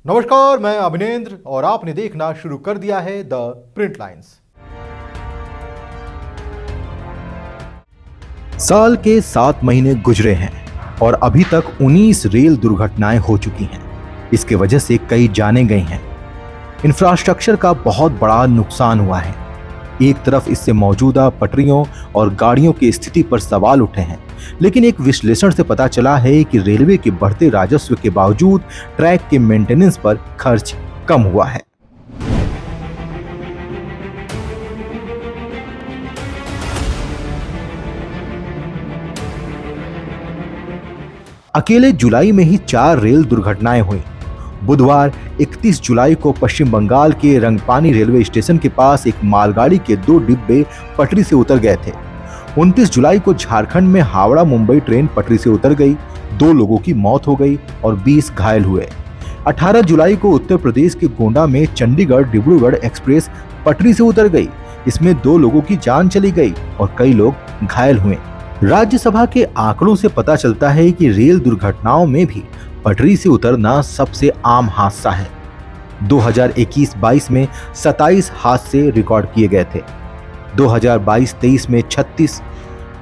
नमस्कार, मैं अभिनेंद्र और आपने देखना शुरू कर दिया है द प्रिंट लाइन्स। साल के 7 महीने गुजरे हैं और अभी तक 19 रेल दुर्घटनाएं हो चुकी हैं। इसके वजह से कई जाने गई हैं। इंफ्रास्ट्रक्चर का बहुत बड़ा नुकसान हुआ है। एक तरफ इससे मौजूदा पटरियों और गाड़ियों की स्थिति पर सवाल उठे हैं, लेकिन एक विश्लेषण से पता चला है कि रेलवे के बढ़ते राजस्व के बावजूद ट्रैक के मेंटेनेंस पर खर्च कम हुआ है। अकेले जुलाई में ही 4 रेल दुर्घटनाएं हुई। बुधवार 31 जुलाई को पश्चिम बंगाल के रंगपानी रेलवे स्टेशन के पास एक मालगाड़ी के 2 डिब्बे पटरी से उतर गए थे। 29 जुलाई को झारखंड में हावड़ा मुंबई ट्रेन पटरी से उतर गई, 2 लोगों की मौत हो गई और 20 घायल हुए। 18 जुलाई को उत्तर प्रदेश के गोंडा में चंडीगढ़ डिब्रूगढ़ एक्सप्रेस पटरी से उतर गई। इसमें 2 लोगों की जान चली गई और कई लोग घायल हुए। राज्यसभा के आंकड़ों से पता चलता है कि रेल दुर्घटनाओं में भी पटरी से उतरना सबसे आम हादसा है। 2021-22 में 27 हादसे रिकॉर्ड किए गए थे। 2022-23 में 36।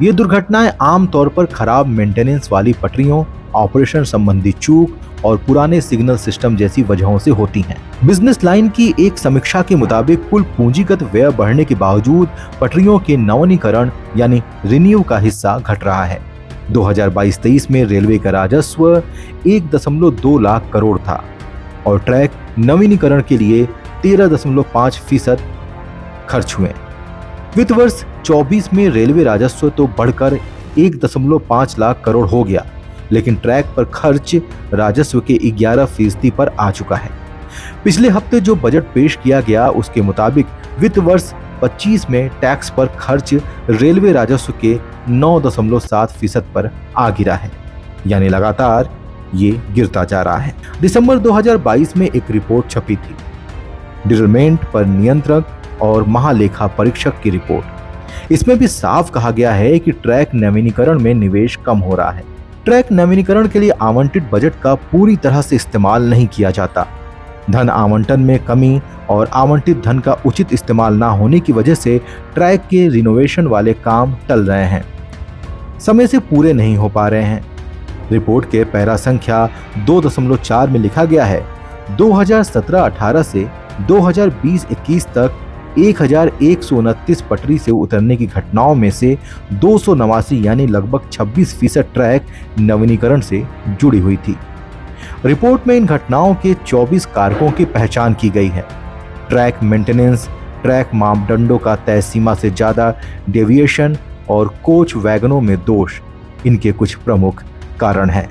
ये दुर्घटनाएं आमतौर पर खराब मेंटेनेंस वाली पटरियों, ऑपरेशन संबंधी चूक और पुराने सिग्नल सिस्टम जैसी वजहों से होती हैं। बिजनेस लाइन की एक समीक्षा के मुताबिक कुल पूंजीगत व्यय बढ़ने के बावजूद पटरियों के नवीनीकरण यानी रिन्यू का हिस्सा घट रहा है। 2022-23 में रेलवे का राजस्व 1.2 लाख करोड़ था और ट्रैक नवीनीकरण के लिए 13.5% खर्च हुए। वित्त वर्ष 24 में रेलवे राजस्व तो बढ़कर 1.5 लाख करोड़ हो गया, लेकिन ट्रैक पर खर्च राजस्व के 11% पर आ चुका है। पिछले हफ्ते जो बजट पेश किया गया उसके मुताबिक वित्त वर्ष 25 में टैक्स पर खर्च रेलवे राजस्व के 9.7% पर आ गिरा है, यानी लगातार ये गिरता जा रहा है। दिसंबर 2022 में एक रिपोर्ट छपी थी, डिरेलमेंट पर नियंत्रक और महालेखा परीक्षक की रिपोर्ट। इसमें भी साफ कहा गया है कि ट्रैक नवीनीकरण में निवेश कम हो रहा है। ट्रैक नवीनीकरण के लिए आवंटित बजट का पूरी तरह से इस्तेमाल नहीं किया जाता। धन आवंटन में कमी और आवंटित धन का उचित इस्तेमाल ना होने की वजह से ट्रैक के रिनोवेशन वाले काम टल रहे हैं, समय से पूरे नहीं हो पा रहे हैं। रिपोर्ट के पैरा संख्या 2.4 में लिखा गया है, 2017-18 से 2020-21 तक 1129 पटरी से उतरने की घटनाओं में से 289 यानी लगभग 26% ट्रैक नवीनीकरण से जुड़ी हुई थी। रिपोर्ट में इन घटनाओं के 24 कारकों की पहचान की गई है। ट्रैक मेंटेनेंस, ट्रैक मापदंडों का तय सीमा से ज्यादा डेविएशन और कोच वैगनों में दोष इनके कुछ प्रमुख कारण हैं।